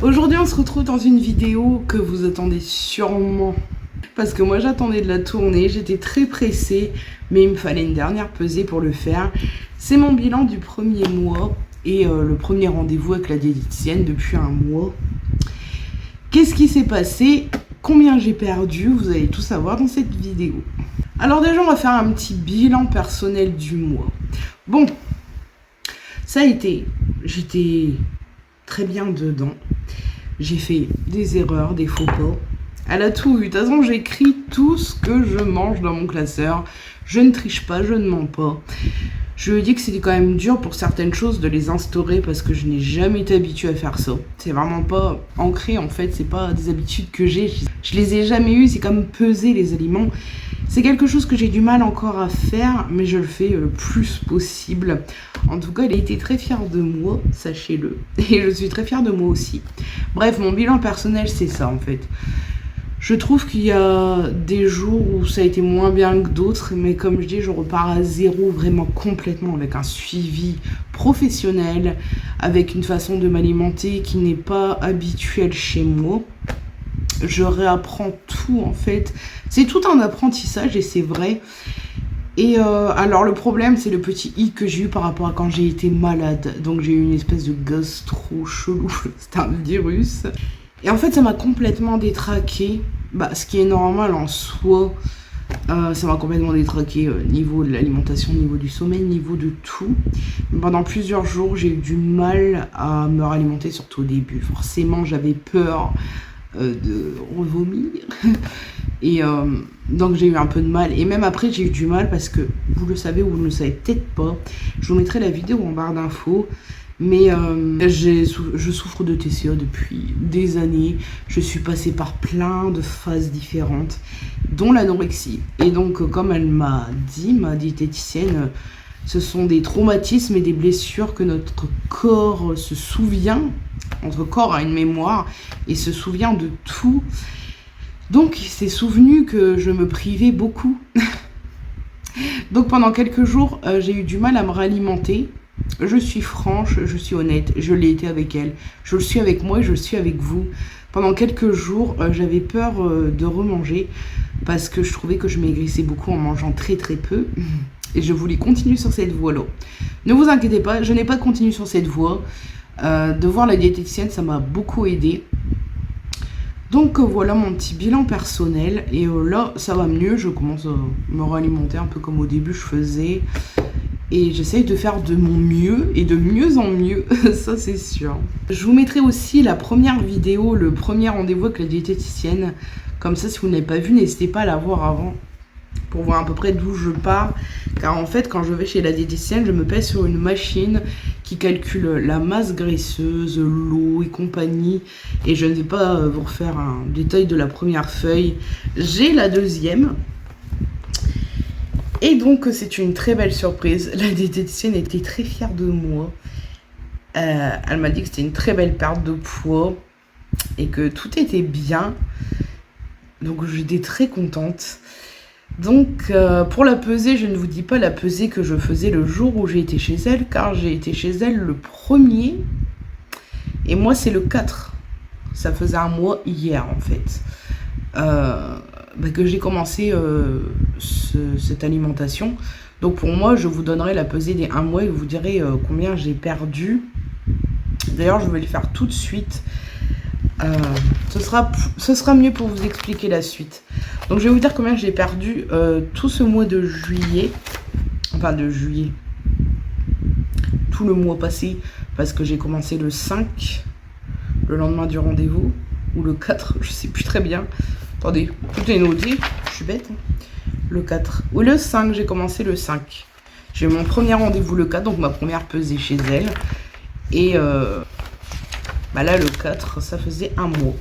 Aujourd'hui on se retrouve dans une vidéo que vous attendez sûrement. Parce que moi j'attendais de la tourner, j'étais très pressée, mais il me fallait une dernière pesée pour le faire. C'est mon bilan du premier mois et le premier rendez-vous avec la diététicienne depuis un mois. Qu'est-ce qui s'est passé? Combien j'ai perdu? Vous allez tout savoir dans cette vidéo. Alors déjà on va faire un petit bilan personnel du mois. Bon, ça a été, j'étais très bien dedans. J'ai fait des erreurs, des faux pas. Elle a tout vu. De toute façon, j'écris tout ce que je mange dans mon classeur. Je ne triche pas, je ne mens pas. Je dis que c'était quand même dur pour certaines choses de les instaurer parce que je n'ai jamais été habituée à faire ça. C'est vraiment pas ancré en fait, c'est pas des habitudes que j'ai. Je les ai jamais eues, c'est comme peser les aliments. C'est quelque chose que j'ai du mal encore à faire, mais je le fais le plus possible. En tout cas, elle a été très fière de moi, sachez-le. Et je suis très fière de moi aussi. Bref, mon bilan personnel, c'est ça en fait. Je trouve qu'il y a des jours où ça a été moins bien que d'autres, mais comme je dis, je repars à zéro, vraiment complètement, avec un suivi professionnel, avec une façon de m'alimenter qui n'est pas habituelle chez moi. Je réapprends tout en fait. C'est tout un apprentissage et c'est vrai. Et alors le problème, c'est le petit hic que j'ai eu par rapport à quand j'ai été malade. Donc j'ai eu une espèce de gastro chelou, c'est un virus. Et en fait, ça m'a complètement détraqué. Ce qui est normal en soi. Ça m'a complètement détraqué niveau de l'alimentation, niveau du sommeil, niveau de tout. Pendant plusieurs jours, j'ai eu du mal à me ralimenter, surtout au début. Forcément, j'avais peur de revomir. Et donc, j'ai eu un peu de mal. Et même après, j'ai eu du mal parce que, vous le savez ou vous ne le savez peut-être pas, je vous mettrai la vidéo en barre d'infos. Mais je souffre de TCA depuis des années. Je suis passée par plein de phases différentes, dont l'anorexie. Et donc, comme elle m'a dit, ma diététicienne, ce sont des traumatismes et des blessures que notre corps se souvient. Notre corps a une mémoire et se souvient de tout. Donc, il s'est souvenu que je me privais beaucoup. Donc, pendant quelques jours, j'ai eu du mal à me réalimenter. Je suis franche, je suis honnête, je l'ai été avec elle, je le suis avec moi et je le suis avec vous. Pendant quelques jours, j'avais peur de remanger parce que je trouvais que je maigrissais beaucoup en mangeant très très peu et je voulais continuer sur cette voie-là. Ne vous inquiétez pas, je n'ai pas continué sur cette voie. De voir la diététicienne, ça m'a beaucoup aidé. Donc voilà mon petit bilan personnel et là ça va mieux, je commence à me réalimenter un peu comme au début je faisais. Et j'essaye de faire de mon mieux et de mieux en mieux, ça c'est sûr. Je vous mettrai aussi la première vidéo, le premier rendez-vous avec la diététicienne. Comme ça, si vous n'avez pas vu, n'hésitez pas à la voir avant pour voir à peu près d'où je pars. Car en fait, quand je vais chez la diététicienne, je me pèse sur une machine qui calcule la masse graisseuse, l'eau et compagnie. Et je ne vais pas vous refaire un détail de la première feuille. J'ai la deuxième. Et donc, c'est une très belle surprise. La diététicienne était très fière de moi. Elle m'a dit que c'était une très belle perte de poids et que tout était bien. Donc, j'étais très contente. Donc, pour la pesée, je ne vous dis pas la pesée que je faisais le jour où j'ai été chez elle, car j'ai été chez elle le 1er. Et moi, c'est le 4. Ça faisait un mois hier, en fait. Que j'ai commencé cette alimentation. Donc pour moi, je vous donnerai la pesée des 1 mois et vous direz combien j'ai perdu. D'ailleurs, je vais le faire tout de suite. Ce sera mieux pour vous expliquer la suite. Donc je vais vous dire combien j'ai perdu tout ce mois de juillet. Enfin de juillet. Tout le mois passé. Parce que j'ai commencé le 5. Le lendemain du rendez-vous. Ou le 4, je sais plus très bien. Attendez, tout est noté, je suis bête. Le 4 ou le 5, j'ai commencé le 5. J'ai eu mon premier rendez-vous le 4, donc ma première pesée chez elle. Et là, le 4, ça faisait un mois.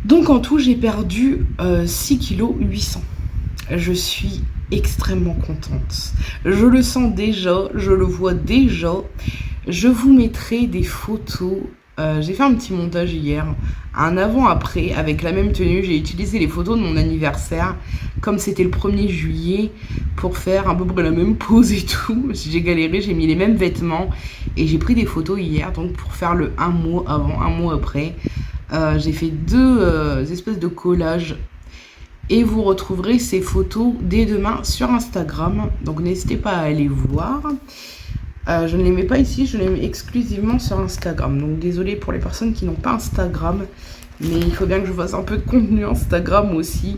Donc en tout, j'ai perdu 6 kg 800. Je suis extrêmement contente. Je le sens déjà, je le vois déjà. Je vous mettrai des photos J'ai fait un petit montage hier, un avant-après, avec la même tenue. J'ai utilisé les photos de mon anniversaire, comme c'était le 1er juillet, pour faire à peu près la même pose et tout. J'ai galéré, j'ai mis les mêmes vêtements, et j'ai pris des photos hier, donc pour faire le un mois avant, un mois après. J'ai fait deux espèces de collages, et vous retrouverez ces photos dès demain sur Instagram, donc n'hésitez pas à aller voir. Je ne les mets pas ici, je les mets exclusivement sur Instagram. Donc désolé pour les personnes qui n'ont pas Instagram, mais il faut bien que je fasse un peu de contenu Instagram aussi.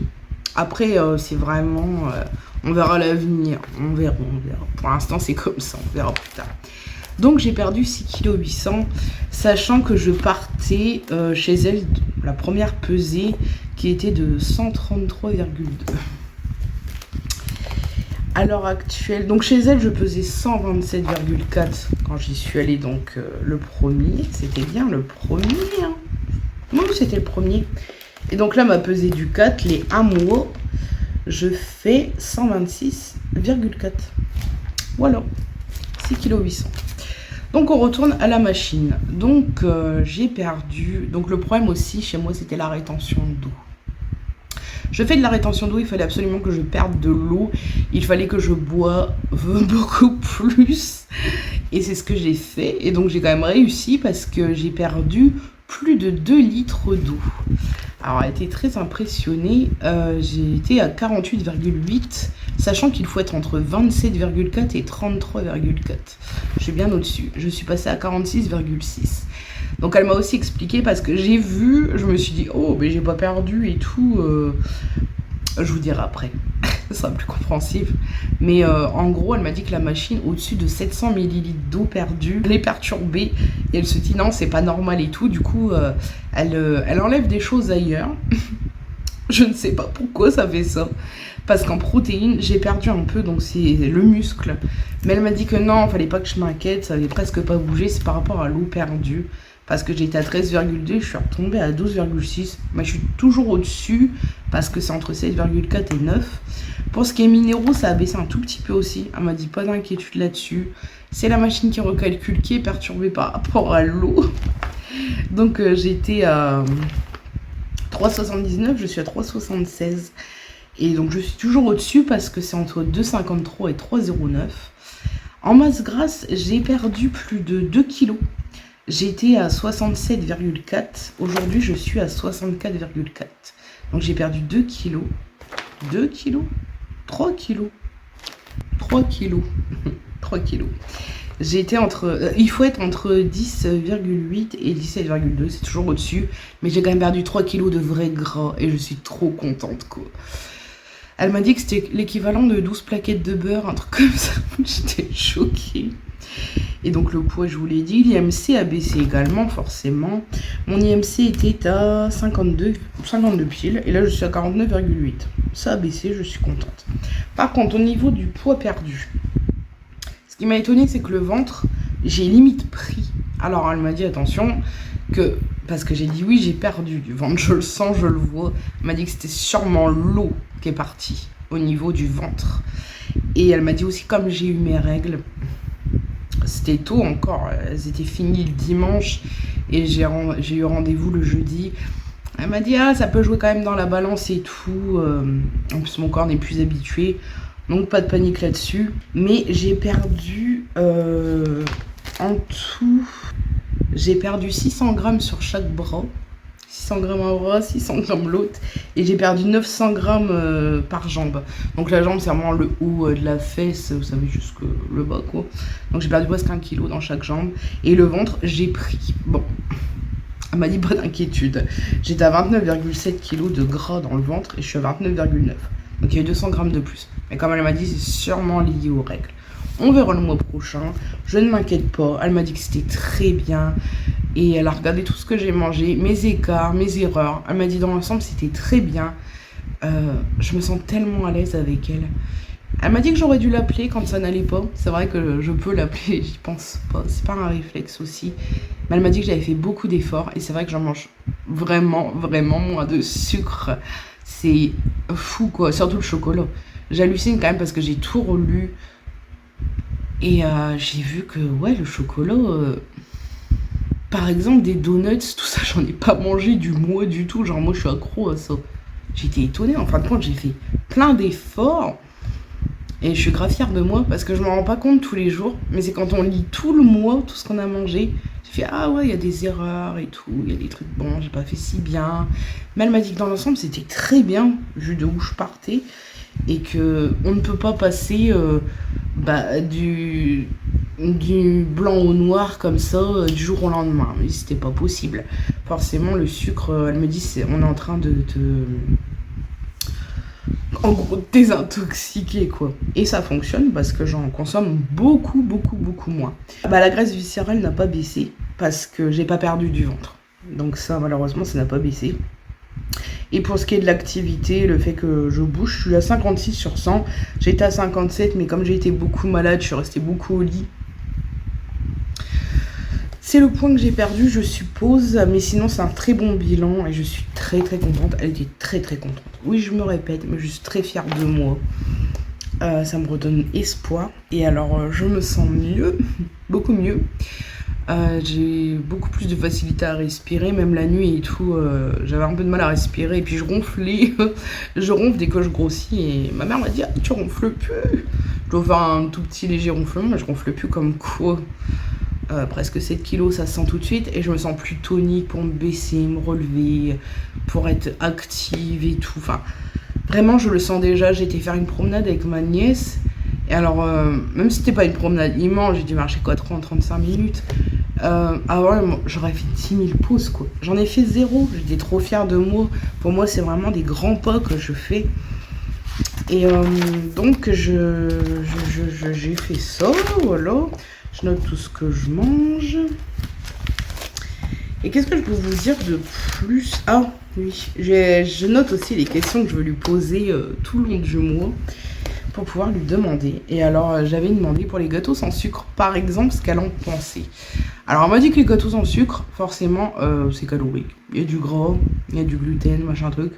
Après, c'est vraiment... on verra l'avenir, on verra. Pour l'instant, c'est comme ça, on verra plus tard. Donc j'ai perdu 6,8 kg, sachant que je partais chez elle, la première pesée, qui était de 133,2. À l'heure actuelle, donc chez elle, je pesais 127,4 quand j'y suis allée, donc le premier, c'était bien le premier, hein. Non, c'était le premier. Et donc là, ma pesée du 4, les 1 mois, je fais 126,4. Voilà, 6,8 kg. Donc on retourne à la machine. Donc j'ai perdu, donc le problème aussi chez moi, c'était la rétention d'eau. Je fais de la rétention d'eau, il fallait absolument que je perde de l'eau. Il fallait que je boive beaucoup plus. Et c'est ce que j'ai fait. Et donc j'ai quand même réussi parce que j'ai perdu plus de 2 litres d'eau. Alors elle était très impressionnée. J'ai été à 48,8, sachant qu'il faut être entre 27,4 et 33,4. Je suis bien au-dessus. Je suis passée à 46,6. Donc elle m'a aussi expliqué parce que j'ai vu, je me suis dit, oh, mais j'ai pas perdu et tout. Je vous dirai après, ce sera plus compréhensible. Mais en gros, elle m'a dit que la machine, au-dessus de 700 ml d'eau perdue, elle est perturbée. Et elle se dit, non, c'est pas normal et tout. Du coup, elle enlève des choses ailleurs. Je ne sais pas pourquoi ça fait ça. Parce qu'en protéines, j'ai perdu un peu, donc c'est le muscle. Mais elle m'a dit que non, fallait pas que je m'inquiète, ça avait presque pas bougé, c'est par rapport à l'eau perdue. Parce que j'étais à 13,2, je suis retombée à 12,6. Mais je suis toujours au-dessus, parce que c'est entre 7,4 et 9. Pour ce qui est minéraux, ça a baissé un tout petit peu aussi. Elle m'a dit pas d'inquiétude là-dessus. C'est la machine qui recalcule, qui est perturbée par rapport à l'eau. Donc j'étais à 3,79, je suis à 3,76. Et donc je suis toujours au-dessus parce que c'est entre 2,53 et 3,09. En masse grasse, j'ai perdu plus de 2 kilos. J'étais à 67,4. Aujourd'hui, je suis à 64,4. Donc j'ai perdu 2 kilos. 2 kilos 3 kilos. 3 kilos. 3 kilos. J'étais entre... il faut être entre 10,8 et 17,2. C'est toujours au-dessus. Mais j'ai quand même perdu 3 kilos de vrai gras. Et je suis trop contente, quoi. Elle m'a dit que c'était l'équivalent de 12 plaquettes de beurre, un truc comme ça. J'étais choquée. Et donc le poids, je vous l'ai dit, l'IMC a baissé également, forcément. Mon IMC était à 52 piles, et là je suis à 49,8. Ça a baissé, je suis contente. Par contre, au niveau du poids perdu, ce qui m'a étonné, c'est que le ventre, j'ai limite pris. Alors elle m'a dit, attention, que... Parce que j'ai dit oui, j'ai perdu du ventre, je le sens, je le vois. Elle m'a dit que c'était sûrement l'eau qui est partie au niveau du ventre. Et elle m'a dit aussi, comme j'ai eu mes règles, c'était tôt encore, elles étaient finies le dimanche et j'ai eu rendez-vous le jeudi. Elle m'a dit, ah, ça peut jouer quand même dans la balance et tout. En plus, mon corps n'est plus habitué, donc pas de panique là-dessus. Mais j'ai perdu en tout... J'ai perdu 600 grammes sur chaque bras. 600 grammes un bras, 600 grammes l'autre. Et j'ai perdu 900 grammes par jambe. Donc la jambe, c'est vraiment le haut de la fesse, vous savez, jusque le bas, quoi. Donc j'ai perdu presque 1 kilo dans chaque jambe. Et le ventre, j'ai pris. Bon, elle m'a dit pas d'inquiétude. J'étais à 29,7 kg de gras dans le ventre et je suis à 29,9. Donc il y a eu 200 grammes de plus. Mais comme elle m'a dit, c'est sûrement lié aux règles. On verra le mois prochain, je ne m'inquiète pas. Elle m'a dit que c'était très bien. Et elle a regardé tout ce que j'ai mangé, mes écarts, mes erreurs. Elle m'a dit dans l'ensemble, c'était très bien. Je me sens tellement à l'aise avec elle. Elle m'a dit que j'aurais dû l'appeler quand ça n'allait pas. C'est vrai que je peux l'appeler, j'y pense pas. C'est pas un réflexe aussi. Mais elle m'a dit que j'avais fait beaucoup d'efforts. Et c'est vrai que j'en mange vraiment, vraiment moins de sucre. C'est fou, quoi. Surtout le chocolat. J'hallucine quand même parce que j'ai tout relu. Et j'ai vu que, ouais, le chocolat, par exemple, des donuts, tout ça, j'en ai pas mangé du mois du tout. Genre, moi, je suis accro à ça. J'étais étonnée. En fin de compte, j'ai fait plein d'efforts. Et je suis grave fière de moi parce que je me rends pas compte tous les jours. Mais c'est quand on lit tout le mois, tout ce qu'on a mangé. J'ai fait, ah ouais, il y a des erreurs et tout. Il y a des trucs bons, j'ai pas fait si bien. Mais elle m'a dit que dans l'ensemble, c'était très bien, vu de où je partais. Et que on ne peut pas passer du blanc au noir comme ça du jour au lendemain. Mais c'était pas possible. Forcément, le sucre, elle me dit, on est en train de te... en gros, désintoxiquer, quoi. Et ça fonctionne parce que j'en consomme beaucoup moins. La graisse viscérale n'a pas baissé parce que j'ai pas perdu du ventre. Donc ça, malheureusement, ça n'a pas baissé. Et pour ce qui est de l'activité, le fait que je bouge, je suis à 56 sur 100. J'étais à 57, mais comme j'ai été beaucoup malade, je suis restée beaucoup au lit. C'est le point que j'ai perdu, je suppose. Mais sinon, c'est un très bon bilan et je suis très contente. Elle était très contente. Oui, je me répète, mais je suis très fière de moi. Ça me redonne espoir. Et alors, je me sens mieux, beaucoup mieux. J'ai beaucoup plus de facilité à respirer, même la nuit et tout. J'avais un peu de mal à respirer et puis je ronflais. Je ronfle dès que je grossis et ma mère m'a dit, ah, tu ronfles plus. Je dois faire un tout petit léger ronflement, mais je ronfle plus comme quoi. Presque 7 kilos, ça se sent tout de suite et je me sens plus tonique pour me baisser, me relever, pour être active et tout. Enfin, vraiment, je le sens déjà. J'ai été faire une promenade avec ma nièce. Et alors, même si c'était pas une promenade immense, j'ai dû marcher 35 minutes. Avant, j'aurais fait 10 000 pouces, quoi. J'en ai fait 0. J'étais trop fière de moi. Pour moi, c'est vraiment des grands pas que je fais. Et donc, j'ai fait ça, voilà. Je note tout ce que je mange. Et qu'est-ce que je peux vous dire de plus? Ah, oui. Je note aussi les questions que je veux lui poser tout le long du mois, pour pouvoir lui demander. Et alors, j'avais demandé pour les gâteaux sans sucre, par exemple, ce qu'elle en pensait. Alors, elle m'a dit que les gâteaux sans sucre, forcément, c'est calorique. Il y a du gras, il y a du gluten, machin truc.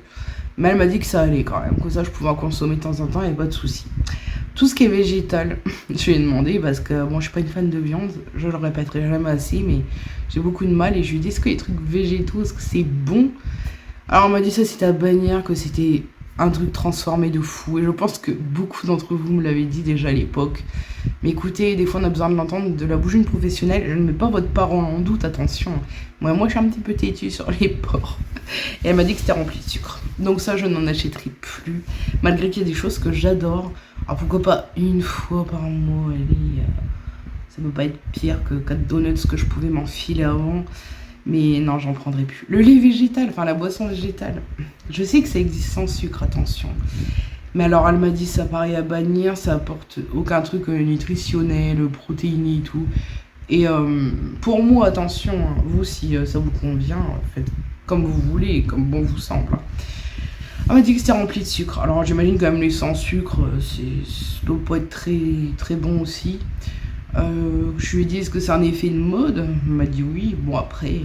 Mais elle m'a dit que ça allait quand même, que ça, je pouvais en consommer de temps en temps, il n'y a pas de souci. Tout ce qui est végétal, je lui ai demandé, parce que moi, je suis pas une fan de viande, je le répéterai jamais assez, mais j'ai beaucoup de mal. Et je lui ai dit, est-ce que les trucs végétaux, est-ce que c'est bon? Alors, elle m'a dit ça, c'était à bannir, que c'était un truc transformé de fou. Et je pense que beaucoup d'entre vous me l'avaient dit déjà à l'époque. Mais écoutez, des fois on a besoin de l'entendre de la bouche d'une professionnelle. Je ne mets pas votre parole en doute, attention. Moi je suis un petit peu têtue sur les porcs. Et elle m'a dit que c'était rempli de sucre. Donc ça, je n'en achèterai plus. Malgré qu'il y a des choses que j'adore. Alors pourquoi pas une fois par mois, allez, ça peut pas être pire que 4 donuts que je pouvais m'enfiler avant. Mais non, j'en prendrai plus. Le lait végétal, enfin la boisson végétale. Je sais que ça existe sans sucre, attention. Mais alors, elle m'a dit ça paraît à bannir, ça apporte aucun truc nutritionnel, protéiné et tout. Et pour moi, attention, hein, vous, si ça vous convient, faites comme vous voulez, comme bon vous semble. Elle m'a dit que c'était rempli de sucre. Alors, j'imagine quand même les sans sucre, ça doit pas être très bon aussi. Je lui ai dit, est-ce que c'est un effet de mode? Elle m'a dit oui. Bon, après,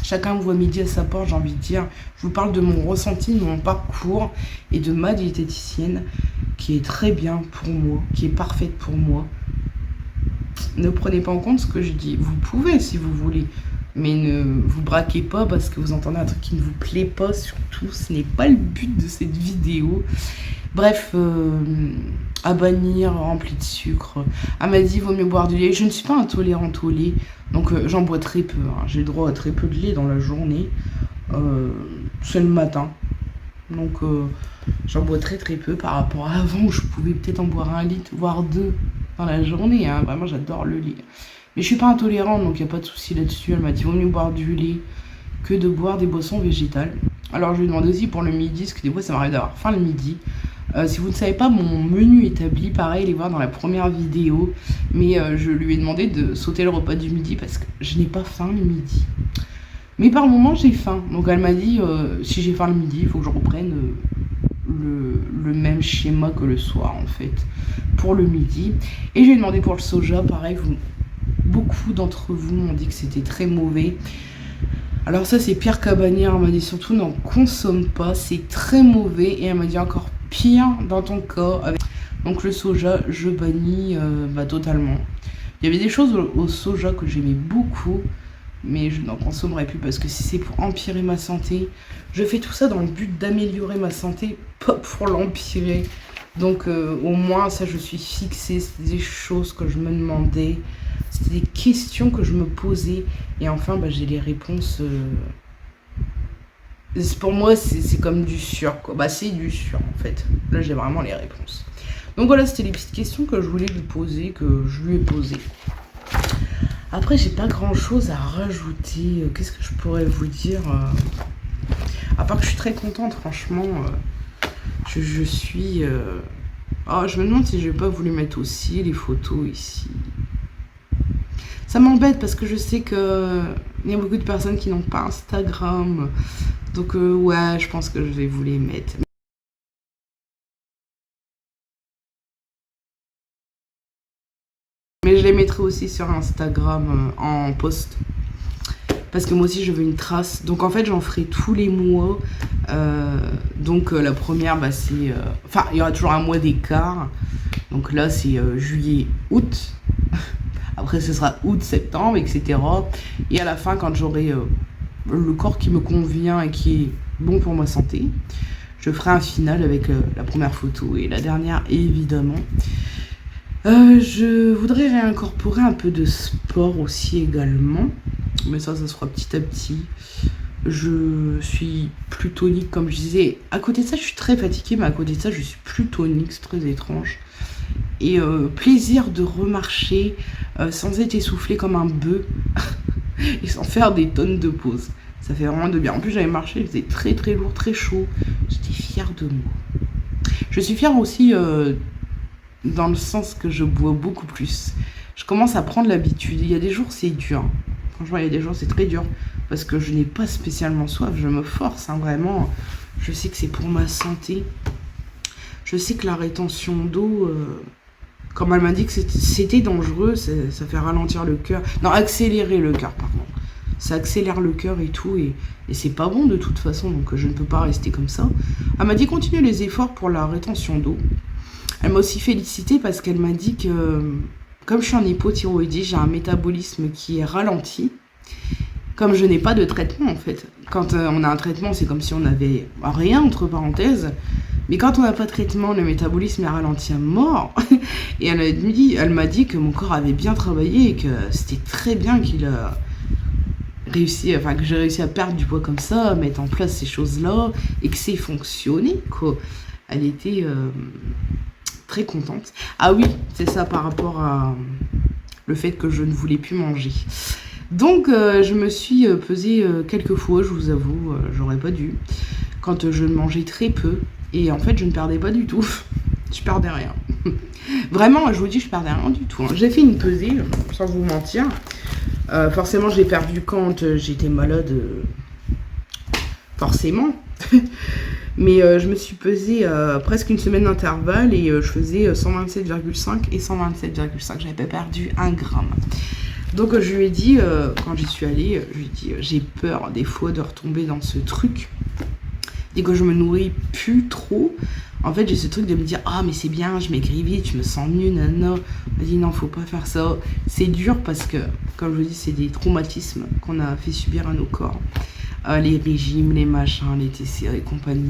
chacun voit midi à sa porte, j'ai envie de dire. Je vous parle de mon ressenti, de mon parcours et de ma diététicienne qui est très bien pour moi, qui est parfaite pour moi. Ne prenez pas en compte ce que je dis. Vous pouvez si vous voulez, mais ne vous braquez pas parce que vous entendez un truc qui ne vous plaît pas. Surtout, ce n'est pas le but de cette vidéo. Bref, à bannir, rempli de sucre. Elle m'a dit, il vaut mieux boire du lait. Je ne suis pas intolérante au lait, donc j'en bois très peu. Hein. J'ai le droit à très peu de lait dans la journée. C'est le matin. Donc j'en bois très peu par rapport à avant où je pouvais peut-être en boire 1 litre, voire 2 dans la journée. Hein. Vraiment, j'adore le lait. Mais je suis pas intolérante, donc il n'y a pas de souci là-dessus. Elle m'a dit, il vaut mieux boire du lait que de boire des boissons végétales. Alors je lui ai demandé aussi pour le midi, parce que des fois ça m'arrive d'avoir faim le midi. Si vous ne savez pas mon menu établi, pareil, les voir dans la première vidéo. Mais je lui ai demandé de sauter le repas du midi parce que je n'ai pas faim le midi. Mais par moment j'ai faim. Donc elle m'a dit, si j'ai faim le midi, il faut que je reprenne le même schéma que le soir en fait. Pour le midi. Et je lui ai demandé pour le soja, pareil, beaucoup d'entre vous m'ont dit que c'était très mauvais. Alors ça c'est pire qu'à bannir, elle m'a dit surtout n'en consomme pas, c'est très mauvais. Et elle m'a dit encore pire dans ton cas. Donc le soja, je bannis totalement. Il y avait des choses au soja que j'aimais beaucoup, mais je n'en consommerai plus parce que si c'est pour empirer ma santé, je fais tout ça dans le but d'améliorer ma santé, pas pour l'empirer. Donc au moins ça je suis fixée, c'était des choses que je me demandais, c'était des questions que je me posais et enfin bah, j'ai les réponses. Pour moi c'est comme du sûr quoi, bah c'est du sûr en fait, là j'ai vraiment les réponses. Donc voilà, c'était les petites questions que je voulais lui poser, que je lui ai posées. Après j'ai pas grand chose à rajouter, qu'est-ce que je pourrais vous dire à part que je suis très contente franchement. Je suis... Oh, je me demande si je vais pas voulu mettre aussi les photos ici. Ça m'embête parce que je sais que il y a beaucoup de personnes qui n'ont pas Instagram. Donc ouais, je pense que je vais vous les mettre. Mais je les mettrai aussi sur Instagram en post. Parce que moi aussi je veux une trace. Donc en fait j'en ferai tous les mois. Donc la première bah, c'est... Enfin il y aura toujours un mois d'écart. Donc là c'est juillet, août. Après ce sera août, septembre, etc. Et à la fin quand j'aurai le corps qui me convient et qui est bon pour ma santé, je ferai un final avec la première photo et la dernière évidemment. Je voudrais réincorporer un peu de sport aussi également. Mais ça se fera petit à petit. Je suis plus tonique, comme je disais. À côté de ça, je suis très fatiguée, mais à côté de ça, je suis plus tonique. C'est très étrange. Et plaisir de remarcher sans être essoufflé comme un bœuf et sans faire des tonnes de pauses. Ça fait vraiment de bien. En plus, j'avais marché, il faisait très très lourd, très chaud. J'étais fière de moi. Je suis fière aussi dans le sens que je bois beaucoup plus. Je commence à prendre l'habitude. Il y a des jours, c'est dur. Franchement, il y a des jours, c'est très dur. Parce que je n'ai pas spécialement soif. Je me force, hein, vraiment. Je sais que c'est pour ma santé. Je sais que la rétention d'eau, comme elle m'a dit que c'était dangereux, ça fait ralentir le cœur. Non, accélérer le cœur, pardon. Ça accélère le cœur et tout. Et c'est pas bon de toute façon. Donc, je ne peux pas rester comme ça. Elle m'a dit continuer les efforts pour la rétention d'eau. Elle m'a aussi félicité parce qu'elle m'a dit que... Comme je suis en hypothyroïdie, j'ai un métabolisme qui est ralenti. Comme je n'ai pas de traitement, en fait. Quand on a un traitement, c'est comme si on n'avait rien, entre parenthèses. Mais quand on n'a pas de traitement, le métabolisme est ralenti à mort. Et elle m'a dit que mon corps avait bien travaillé et que c'était très bien qu'il a réussi, enfin que j'ai réussi à perdre du poids comme ça, à mettre en place ces choses-là, et que c'est fonctionné, quoi. Elle était... très contente. Ah oui, c'est ça par rapport à le fait que je ne voulais plus manger. Donc je me suis pesée quelques fois, je vous avoue, j'aurais pas dû. Quand je mangeais très peu. Et en fait, je ne perdais pas du tout. Je perdais rien. Vraiment, je vous dis, je perdais rien du tout. Hein. J'ai fait une pesée, sans vous mentir. Forcément, j'ai perdu quand j'étais malade. Forcément. Mais je me suis pesée presque une semaine d'intervalle et je faisais 127,5 et 127,5. J'avais pas perdu 1 gramme. Donc je lui ai dit, quand j'y suis allée, je lui ai dit, j'ai peur des fois de retomber dans ce truc. Dès que je me nourris plus trop, en fait j'ai ce truc de me dire, ah mais c'est bien, je maigris vite, je me sens mieux, nanana. Elle m'a dit non, faut pas faire ça. C'est dur parce que, comme je vous dis, c'est des traumatismes qu'on a fait subir à nos corps. Les régimes, les machins, les TCA et compagnie.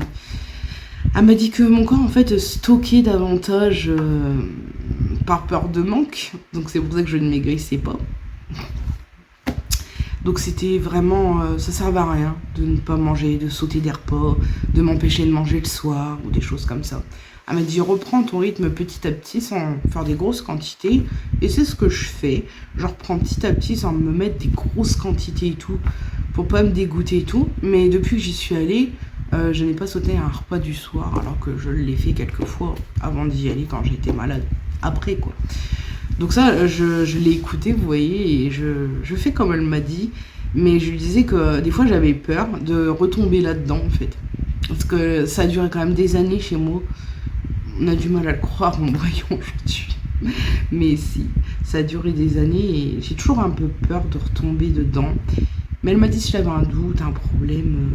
Elle m'a dit que mon corps en fait stockait davantage par peur de manque. Donc c'est pour ça que je ne maigrissais pas. Donc c'était vraiment, ça servait à rien de ne pas manger, de sauter des repas, de m'empêcher de manger le soir ou des choses comme ça. Elle m'a dit reprends ton rythme petit à petit sans faire des grosses quantités. Et c'est ce que je fais. Je reprends petit à petit sans me mettre des grosses quantités et tout, pour pas me dégoûter et tout. Mais depuis que j'y suis allée, je n'ai pas sauté un repas du soir, alors que je l'ai fait quelques fois avant d'y aller quand j'étais malade. Après quoi. Donc ça, je l'ai écouté, vous voyez, et je fais comme elle m'a dit. Mais je lui disais que des fois j'avais peur de retomber là-dedans en fait. Parce que ça a duré quand même des années chez moi. On a du mal à le croire en voyant aujourd'hui. Mais si, ça a duré des années et j'ai toujours un peu peur de retomber dedans. Mais elle m'a dit si j'avais un doute, un problème,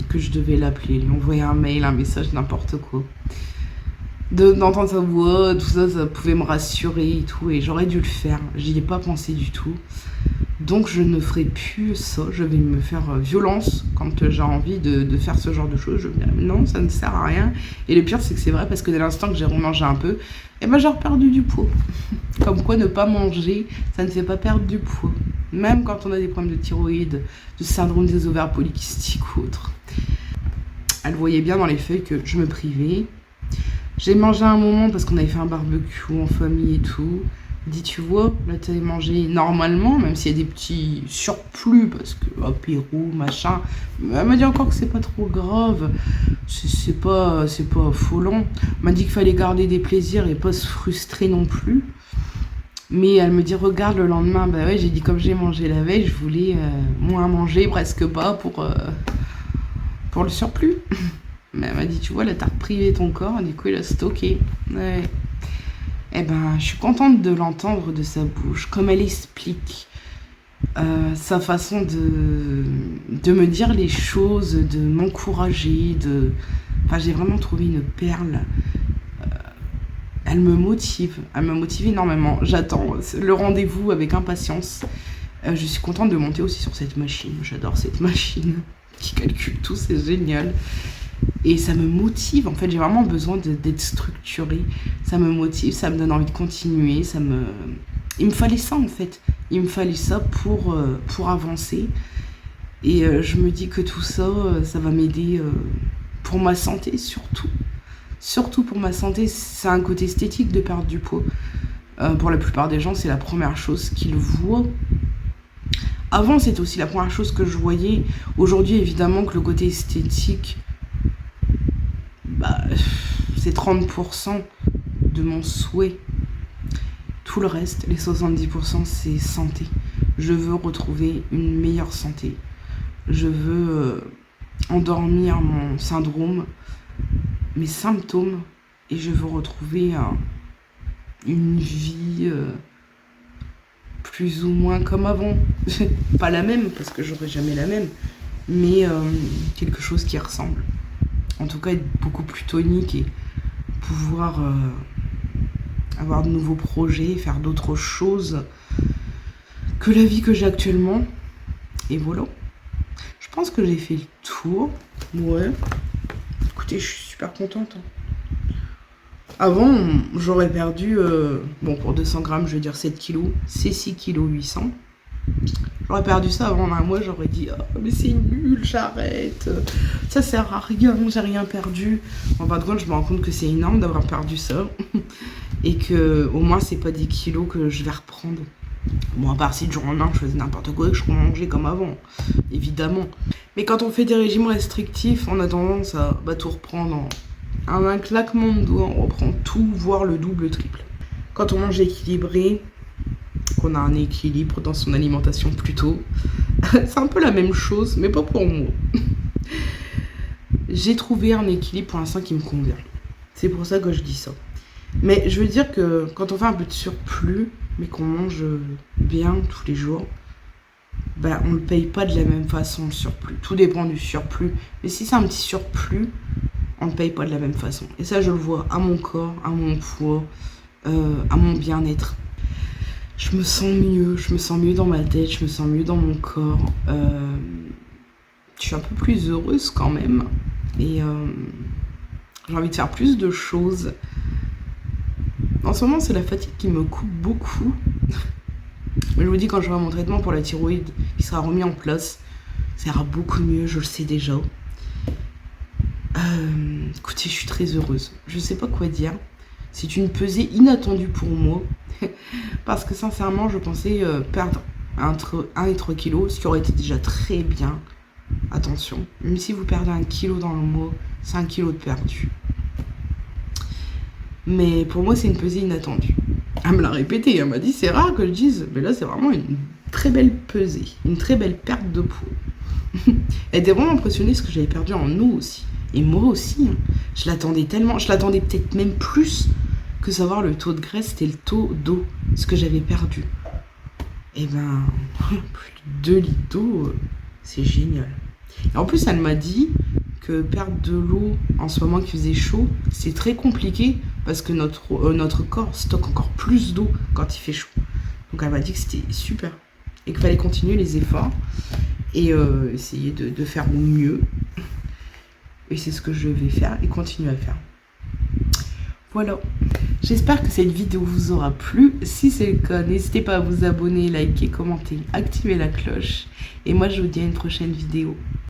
que je devais l'appeler, lui envoyer un mail, un message, n'importe quoi. d'entendre sa voix, tout ça, ça pouvait me rassurer et tout. Et j'aurais dû le faire. J'y ai pas pensé du tout. Donc je ne ferai plus ça. Je vais me faire violence quand j'ai envie de faire ce genre de choses. Je me dirais non, ça ne sert à rien. Et le pire, c'est que c'est vrai parce que dès l'instant que j'ai remangé un peu, eh ben j'ai perdu du poids. Comme quoi ne pas manger, ça ne fait pas perdre du poids. Même quand on a des problèmes de thyroïde, de syndrome des ovaires polykystiques ou autre. Elle voyait bien dans les feuilles que je me privais. J'ai mangé un moment parce qu'on avait fait un barbecue en famille et tout. Elle dit, tu vois, là t'avais mangé normalement, même s'il y a des petits surplus, parce que apéro, machin. Elle m'a dit encore que c'est pas trop grave, c'est pas affolant. Elle m'a dit qu'il fallait garder des plaisirs et pas se frustrer non plus. Mais elle me dit, regarde le lendemain, bah ouais, j'ai dit comme j'ai mangé la veille, je voulais moins manger, presque pas, pour le surplus. Mais elle m'a dit, tu vois, là, t'as reprivé ton corps, du coup, il a stocké. Ouais. Eh ben, je suis contente de l'entendre de sa bouche, comme elle explique sa façon de me dire les choses, de m'encourager, Enfin, j'ai vraiment trouvé une perle. Elle me motive énormément. J'attends le rendez-vous avec impatience. Je suis contente de monter aussi sur cette machine. J'adore cette machine qui calcule tout, c'est génial. Et ça me motive, en fait, j'ai vraiment besoin d'être structurée. Ça me motive, ça me donne envie de continuer. Il me fallait ça, en fait. Il me fallait ça pour avancer. Et je me dis que tout ça, ça va m'aider pour ma santé, surtout. Surtout pour ma santé, c'est un côté esthétique de perdre du poids. Pour la plupart des gens, c'est la première chose qu'ils voient. Avant, c'était aussi la première chose que je voyais. Aujourd'hui, évidemment, que le côté esthétique, c'est 30% de mon souhait. Tout le reste, les 70%, c'est santé. Je veux retrouver une meilleure santé. Je veux endormir mon syndrome, mes symptômes, et je veux retrouver une vie plus ou moins comme avant. Pas la même, parce que j'aurai jamais la même, mais quelque chose qui ressemble. En tout cas, être beaucoup plus tonique et pouvoir avoir de nouveaux projets, faire d'autres choses que la vie que j'ai actuellement. Et voilà. Je pense que j'ai fait le tour. Ouais. Écoutez, je suis super contente. Avant, j'aurais perdu, pour 200 grammes, je veux dire 7 kilos. C'est 6 kilos 800. J'aurais perdu ça avant un mois, j'aurais dit oh, mais c'est nul, j'arrête, ça sert à rien, j'ai rien perdu. En fin de compte, je me rends compte que c'est énorme d'avoir perdu ça et que au moins c'est pas des kilos que je vais reprendre. Bon, à part si du jour au lendemain je faisais n'importe quoi et que je mangeais comme avant, évidemment. Mais quand on fait des régimes restrictifs, on a tendance à tout reprendre en un claquement de doigts, on reprend tout, voire le double, le triple. Quand on mange équilibré, qu'on a un équilibre dans son alimentation plutôt. C'est un peu la même chose, mais pas pour moi. J'ai trouvé un équilibre pour l'instant qui me convient. C'est pour ça que je dis ça. Mais je veux dire que quand on fait un peu de surplus, mais qu'on mange bien tous les jours, on ne le paye pas de la même façon, le surplus. Tout dépend du surplus. Mais si c'est un petit surplus, on ne paye pas de la même façon. Et ça, je le vois à mon corps, à mon poids, à mon bien-être. Je me sens mieux dans ma tête, je me sens mieux dans mon corps. Je suis un peu plus heureuse quand même. Et j'ai envie de faire plus de choses. En ce moment, c'est la fatigue qui me coupe beaucoup. Mais je vous dis, quand j'aurai mon traitement pour la thyroïde qui sera remis en place, ça ira beaucoup mieux, je le sais déjà. Écoutez, je suis très heureuse. Je sais pas quoi dire. C'est une pesée inattendue pour moi. Parce que sincèrement, je pensais perdre entre 1 et 3 kilos, ce qui aurait été déjà très bien. Attention, même si vous perdez 1 kilo dans le mois, c'est 1 kilo de perdu. Mais pour moi, c'est une pesée inattendue. Elle me l'a répété, elle m'a dit c'est rare que je dise, mais là c'est vraiment une très belle pesée, une très belle perte de poids. Elle était vraiment impressionnée parce que j'avais perdu en eau aussi. Et moi aussi, hein. Je l'attendais tellement, je l'attendais peut-être même plus que savoir le taux de graisse, c'était le taux d'eau, ce que j'avais perdu. Et plus de 2 litres d'eau, c'est génial. Et en plus, elle m'a dit que perdre de l'eau en ce moment qu'il faisait chaud, c'est très compliqué parce que notre corps stocke encore plus d'eau quand il fait chaud. Donc elle m'a dit que c'était super et qu'il fallait continuer les efforts et essayer de faire au mieux. Et c'est ce que je vais faire et continuer à faire. Voilà. J'espère que cette vidéo vous aura plu. Si c'est le cas, n'hésitez pas à vous abonner, liker, commenter, activer la cloche. Et moi, je vous dis à une prochaine vidéo.